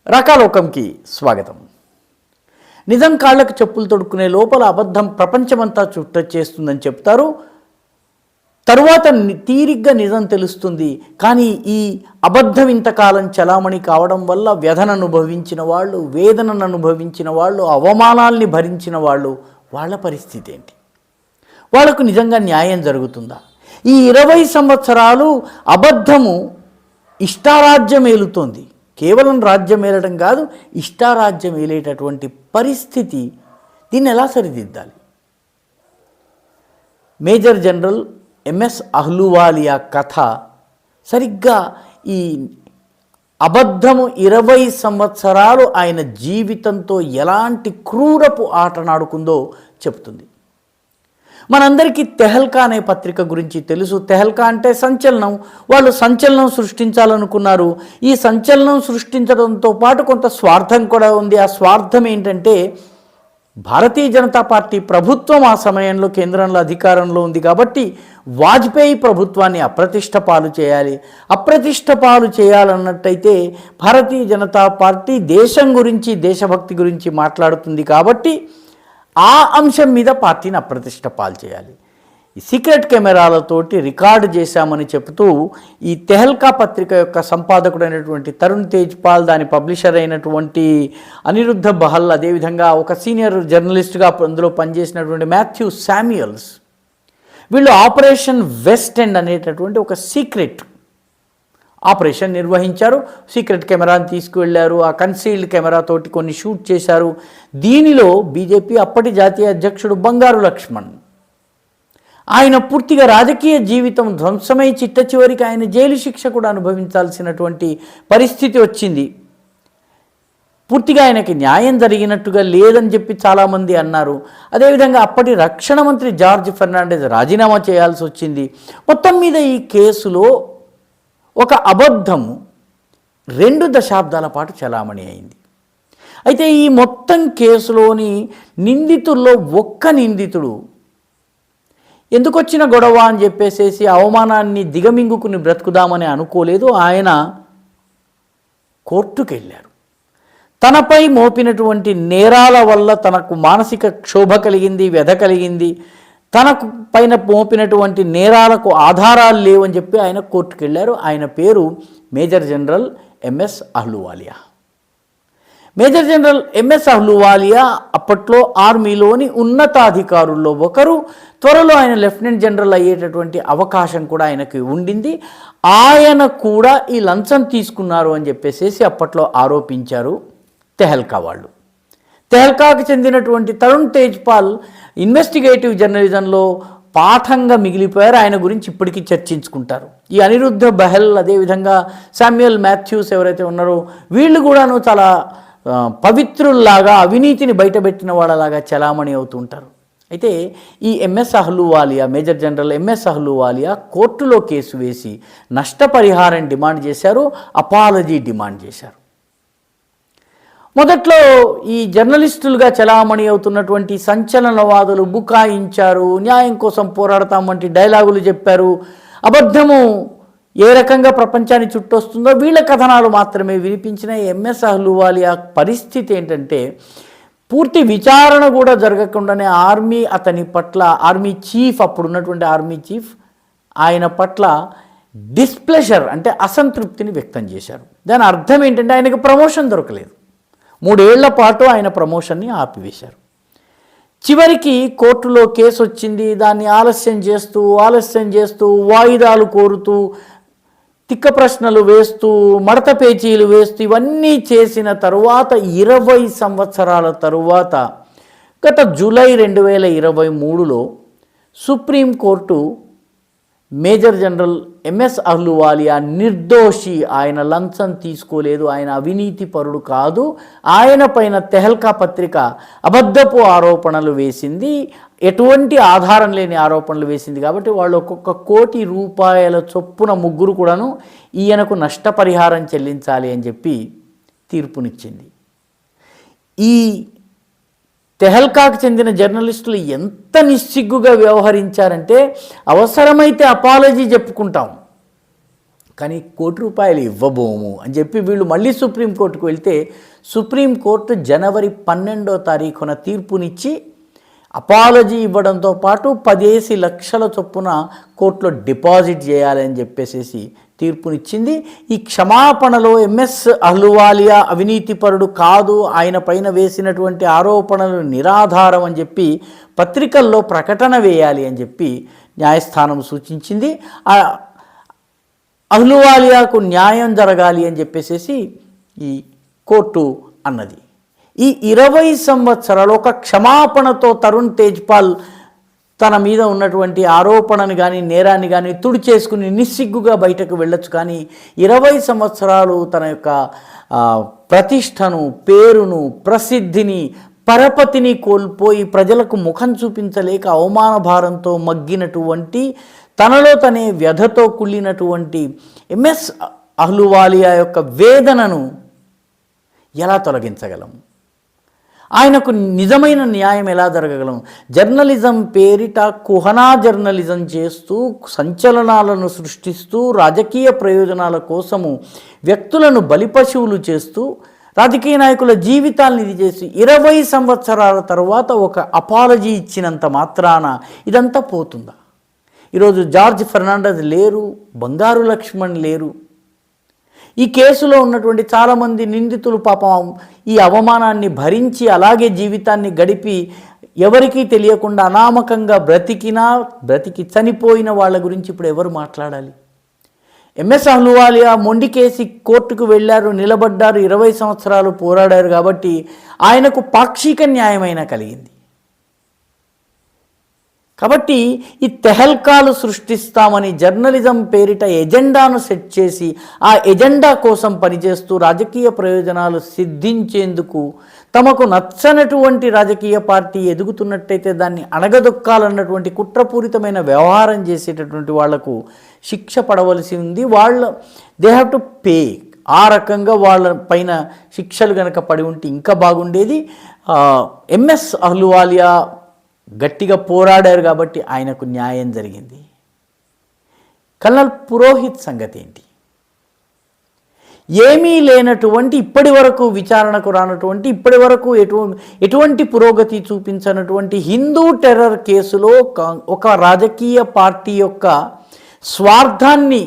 రకాలోకంకి స్వాగతం. నిజం కాళ్ళకు చెప్పులు తొడుక్కునే లోపల అబద్ధం ప్రపంచమంతా చుట్టచేస్తుందని చెప్తారు. తరువాత తీరిగ్గా నిజం తెలుస్తుంది. కానీ ఈ అబద్ధం ఇంతకాలం చలామణి కావడం వల్ల వ్యధను అనుభవించిన వాళ్ళు, వేదనను అనుభవించిన వాళ్ళు, అవమానాల్ని భరించిన వాళ్ళు, వాళ్ళ పరిస్థితి ఏంటి? వాళ్లకు నిజంగా న్యాయం జరుగుతుందా? ఈ 20 సంవత్సరాలు అబద్ధము ఇష్టారాజ్యం ఏలుతోంది. కేవలం రాజ్యం ఏలడం కాదు, ఇష్టారాజ్యం ఏలేటటువంటి పరిస్థితి. దీన్ని ఎలా సరిదిద్దాలి? మేజర్ జనరల్ ఎంఎస్ అహ్లూవాలియా కథ సరిగ్గా ఈ అబద్ధము 20 సంవత్సరాలు ఆయన జీవితంతో ఎలాంటి క్రూరపు ఆటనాడుకుందో చెప్తుంది. మనందరికీ తెహల్కా అనే పత్రిక గురించి తెలుసు. తెహల్కా అంటే సంచలనం. వాళ్ళు సంచలనం సృష్టించాలనుకున్నారు. ఈ సంచలనం సృష్టించడంతో పాటు కొంత స్వార్థం కూడా ఉంది. ఆ స్వార్థం ఏంటంటే, భారతీయ జనతా పార్టీ ప్రభుత్వం ఆ సమయంలో కేంద్రంలో అధికారంలో ఉంది కాబట్టి వాజ్పేయి ప్రభుత్వాన్ని అప్రతిష్ట పాలు చేయాలి. అప్రతిష్ట పాలు చేయాలన్నట్టయితే భారతీయ జనతా పార్టీ దేశం గురించి, దేశభక్తి గురించి మాట్లాడుతుంది కాబట్టి ఆ అంశం మీద పార్టీని అప్రతిష్ట పాలు చేయాలి. ఈ సీక్రెట్ కెమెరాలతోటి రికార్డు చేశామని చెబుతూ ఈ తెహల్కా పత్రిక యొక్క సంపాదకుడైనటువంటి తరుణ్ తేజ్పాల్, దాని పబ్లిషర్ అయినటువంటి అనిరుద్ధ బహల్, అదేవిధంగా ఒక సీనియర్ జర్నలిస్ట్గా అందులో పనిచేసినటువంటి మాథ్యూ శామ్యుయల్స్, వీళ్ళు ఆపరేషన్ వెస్ట్ ఎండ్ అనేటటువంటి ఒక సీక్రెట్ ఆపరేషన్ నిర్వహించారు. సీక్రెట్ కెమెరాని తీసుకువెళ్ళారు. ఆ కన్సీల్డ్ కెమెరాతోటి కొన్ని షూట్ చేశారు. దీనిలో బీజేపీ అప్పటి జాతీయ అధ్యక్షుడు బంగారు లక్ష్మణ్, ఆయన పూర్తిగా రాజకీయ జీవితం ధ్వంసమై చిట్ట చివరికి ఆయన జైలు శిక్ష కూడా అనుభవించాల్సినటువంటి పరిస్థితి వచ్చింది. పూర్తిగా ఆయనకి న్యాయం జరిగినట్టుగా లేదని చెప్పి చాలామంది అన్నారు. అదేవిధంగా అప్పటి రక్షణ మంత్రి జార్జ్ ఫెర్నాండెస్ రాజీనామా చేయాల్సి వచ్చింది. మొత్తం మీద ఈ కేసులో ఒక అబద్ధము 2 దశాబ్దాల పాటు చలామణి అయింది. అయితే ఈ మొత్తం కేసులోని నిందితుల్లో ఒక్క నిందితుడు ఎందుకు వచ్చిన గొడవ అని చెప్పేసేసి అవమానాన్ని దిగమింగుకుని బ్రతుకుదామని అనుకోలేదు. ఆయన కోర్టుకు వెళ్ళారు. తనపై మోపినటువంటి నేరాల వల్ల తనకు మానసిక క్షోభ కలిగింది, వ్యధ కలిగింది. తనకు పైన మోపినటువంటి నేరాలకు ఆధారాలు లేవని చెప్పి ఆయన కోర్టుకు వెళ్ళారు. ఆయన పేరు major general MS Ahluwalia. Major general MS Ahluwalia అప్పట్లో ఆర్మీలోని ఉన్నతాధికారుల్లో ఒకరు. త్వరలో ఆయన లెఫ్టినెంట్ జనరల్ అయ్యేటటువంటి అవకాశం కూడా ఆయనకి ఉండింది. ఆయన కూడా ఈ లంచం తీసుకున్నారు అని చెప్పేసి అప్పట్లో ఆరోపించారు తెహల్కా వాళ్ళు. తెహల్కాకు చెందినటువంటి తరుణ్ తేజ్పాల్ ఇన్వెస్టిగేటివ్ జర్నలిజంలో పాఠంగా మిగిలిపోయారు. ఆయన గురించి ఇప్పటికీ చర్చించుకుంటారు. ఈ అనిరుద్ధ బహల్, అదేవిధంగా శామ్యుయల్ మాథ్యూస్ ఎవరైతే ఉన్నారో వీళ్ళు కూడాను చాలా పవిత్రుల్లాగా, అవినీతిని బయటపెట్టిన వాళ్ళలాగా చలామణి అవుతుంటారు. అయితే ఈ MS Ahluwalia, major general MS Ahluwalia కోర్టులో కేసు వేసి నష్టపరిహారం డిమాండ్ చేశారు, అపాలజీ డిమాండ్ చేశారు. మొదట్లో ఈ జర్నలిస్టులుగా చలామణి అవుతున్నటువంటి సంచలనవాదులు బుకాయించారు, న్యాయం కోసం పోరాడతాం వంటి డైలాగులు చెప్పారు. అబద్ధము ఏ రకంగా ప్రపంచాన్ని చుట్టొస్తుందో వీళ్ళ కథనాలు మాత్రమే వినిపించిన ఎంఎస్ అహ్లూవాలియా పరిస్థితి ఏంటంటే, పూర్తి విచారణ కూడా జరగకుండానే ఆర్మీ అతని పట్ల, ఆర్మీ చీఫ్, అప్పుడున్నటువంటి ఆర్మీ చీఫ్ ఆయన పట్ల డిస్ప్లెజర్ అంటే అసంతృప్తిని వ్యక్తం చేశారు. దాని అర్థం ఏంటంటే ఆయనకు ప్రమోషన్ దొరకలేదు. 3 ఏళ్ల పాటు ఆయన ప్రమోషన్ని ఆపివేశారు. చివరికి కోర్టులో కేసు వచ్చింది. దాన్ని ఆలస్యం చేస్తూ వాయిదాలు కోరుతూ, తిక్క ప్రశ్నలు వేస్తూ, మడత పేచీలు వేస్తూ ఇవన్నీ చేసిన తరువాత 20 సంవత్సరాల తరువాత గత జూలై 2023లో supreme court major general MS Ahluwalia నిర్దోషి, ఆయన లంచం తీసుకోలేదు, ఆయన అవినీతి పరుడు కాదు, ఆయన పైన తెహల్కా పత్రిక అబద్ధపు ఆరోపణలు వేసింది, ఎటువంటి ఆధారం లేని ఆరోపణలు వేసింది కాబట్టి వాళ్ళు ఒక్కొక్క ₹1 కోటి చొప్పున ముగ్గురు కూడాను ఈయనకు నష్టపరిహారం చెల్లించాలి అని చెప్పి తీర్పునిచ్చింది. ఈ తెహల్కాకు చెందిన జర్నలిస్టులు ఎంత నిస్సిగ్గుగా వ్యవహరించారంటే, అవసరమైతే అపాలజీ చెప్పుకుంటాం కానీ ₹1 ఇవ్వబోము అని చెప్పి వీళ్ళు మళ్ళీ సుప్రీంకోర్టుకు వెళ్తే సుప్రీంకోర్టు జనవరి 12వ తారీఖున తీర్పునిచ్చి అపాలజీ ఇవ్వడంతో పాటు 10 లక్షల చొప్పున కోర్టులో డిపాజిట్ చేయాలని చెప్పేసి తీర్పునిచ్చింది. ఈ క్షమాపణలో ఎంఎస్ అహ్లూవాలియా అవినీతిపరుడు కాదు, ఆయన పైన వేసినటువంటి ఆరోపణలు నిరాధారం అని చెప్పి పత్రికల్లో ప్రకటన వేయాలి అని చెప్పి న్యాయస్థానం సూచించింది. అహ్లూవాలియాకు న్యాయం జరగాలి అని చెప్పేసి ఈ కోర్టు అన్నది. ఈ 20 సంవత్సరాలు ఒక క్షమాపణతో తరుణ్ తేజ్పాల్ తన మీద ఉన్నటువంటి ఆరోపణను కానీ నేరాన్ని కానీ తుడిచేసుకుని నిస్సిగ్గుగా బయటకు వెళ్ళొచ్చు. కానీ 20 సంవత్సరాలు తన యొక్క ప్రతిష్టను, పేరును, ప్రసిద్ధిని, పరపతిని కోల్పోయి ప్రజలకు ముఖం చూపించలేక అవమాన భారంతో మగ్గినటువంటి, తనలో తనే వ్యధతో కుళ్ళినటువంటి ఎంఎస్ అహ్లూవాలియా యొక్క వేదనను ఎలా తొలగించగలం? ఆయనకు నిజమైన న్యాయం ఎలా జరగగలం? జర్నలిజం పేరిట కుహనా జర్నలిజం చేస్తూ, సంచలనాలను సృష్టిస్తూ, రాజకీయ ప్రయోజనాల కోసము వ్యక్తులను బలిపశువులు చేస్తూ, రాజకీయ నాయకుల జీవితాలను ఇది చేసి 20 సంవత్సరాల తర్వాత ఒక అపాలజీ ఇచ్చినంత మాత్రాన ఇదంతా పోతుందా? ఈరోజు జార్జ్ ఫెర్నాండెజ్ లేరు, బంగారు లక్ష్మణ్ లేరు. ఈ కేసులో ఉన్నటువంటి చాలామంది నిందితులు పాపం ఈ అవమానాన్ని భరించి అలాగే జీవితాన్ని గడిపి ఎవరికీ తెలియకుండా అనామకంగా బ్రతికి చనిపోయిన వాళ్ళ గురించి ఇప్పుడు ఎవరు మాట్లాడాలి? ఎంఎస్ అహ్లూవాలియా మొండికేసి కోర్టుకు వెళ్ళారు, నిలబడ్డారు, 20 సంవత్సరాలు పోరాడారు కాబట్టి ఆయనకు పాక్షిక న్యాయమైనా కలిగింది. కాబట్టి ఈ తెహల్కాలు సృష్టిస్తామని జర్నలిజం పేరిట ఎజెండాను సెట్ చేసి ఆ ఎజెండా కోసం పనిచేస్తూ రాజకీయ ప్రయోజనాలు సిద్ధించేందుకు తమకు నచ్చనటువంటి రాజకీయ పార్టీ ఎదుగుతున్నట్టయితే దాన్ని అణగదొక్కాలన్నటువంటి కుట్రపూరితమైన వ్యవహారం చేసేటటువంటి వాళ్లకు శిక్ష పడవలసి ఉంది. They have to pay. ఆ రకంగా వాళ్ళ పైన శిక్షలు కనుక పడి ఉంటే ఇంకా బాగుండేది. ఎంఎస్ అహ్లూవాలియా గట్టిగా పోరాడారు కాబట్టి ఆయనకు న్యాయం జరిగింది. కల్నల్ పురోహిత్ సంగతి ఏంటి? ఏమీ లేనటువంటి, ఇప్పటి వరకు విచారణకు రానటువంటి, ఇప్పటి వరకు ఎటువంటి పురోగతి చూపించినటువంటి హిందూ టెర్రర్ కేసులో ఒక రాజకీయ పార్టీ యొక్క స్వార్థాన్ని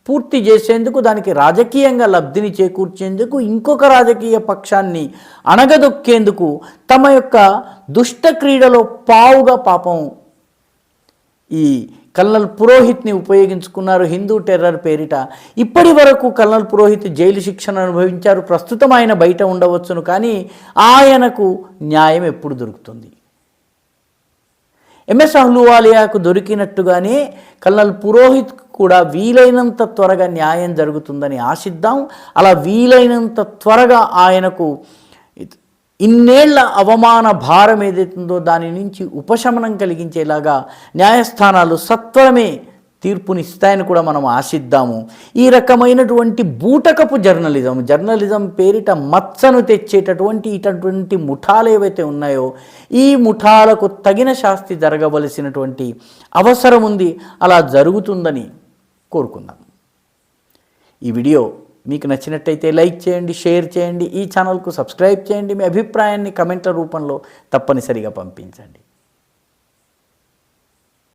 పూర్తి చేసేందుకు, దానికి రాజకీయంగా లబ్ధిని చేకూర్చేందుకు, ఇంకొక రాజకీయ పక్షాన్ని అణగదొక్కేందుకు తమ యొక్క దుష్ట క్రీడలో పావుగా పాపం ఈ కల్నల్ పురోహిత్ని ఉపయోగించుకున్నారు హిందూ టెర్రర్ పేరిట. ఇప్పటి వరకు కల్నల్ పురోహిత్ జైలు శిక్షను అనుభవించారు. ప్రస్తుతం ఆయన బయట ఉండవచ్చును, కానీ ఆయనకు న్యాయం ఎప్పుడు దొరుకుతుంది? ఎంఎస్ అహ్లూవాలియాకు దొరికినట్టుగానే కల్నల్ పురోహిత్ కూడా వీలైనంత త్వరగా న్యాయం జరుగుతుందని ఆశిద్దాం. అలా వీలైనంత త్వరగా ఆయనకు ఇన్నేళ్ల అవమాన భారం ఏదైతుందో దాని నుంచి ఉపశమనం కలిగించేలాగా న్యాయస్థానాలు సత్వరమే తీర్పునిస్తాయని కూడా మనం ఆశిద్దాము. ఈ రకమైనటువంటి బూటకపు జర్నలిజం పేరిట మచ్చను తెచ్చేటటువంటి ఇటువంటి ముఠాలు ఏవైతే ఉన్నాయో ఈ ముఠాలకు తగిన శాస్తి జరగవలసినటువంటి అవసరం ఉంది. అలా జరుగుతుందని కోరుకుందాం. ఈ వీడియో మీకు నచ్చినట్టయితే లైక్ చేయండి, షేర్ చేయండి, ఈ ఛానల్కు సబ్స్క్రైబ్ చేయండి. మీ అభిప్రాయాన్ని కమెంట్ల రూపంలో తప్పనిసరిగా పంపించండి.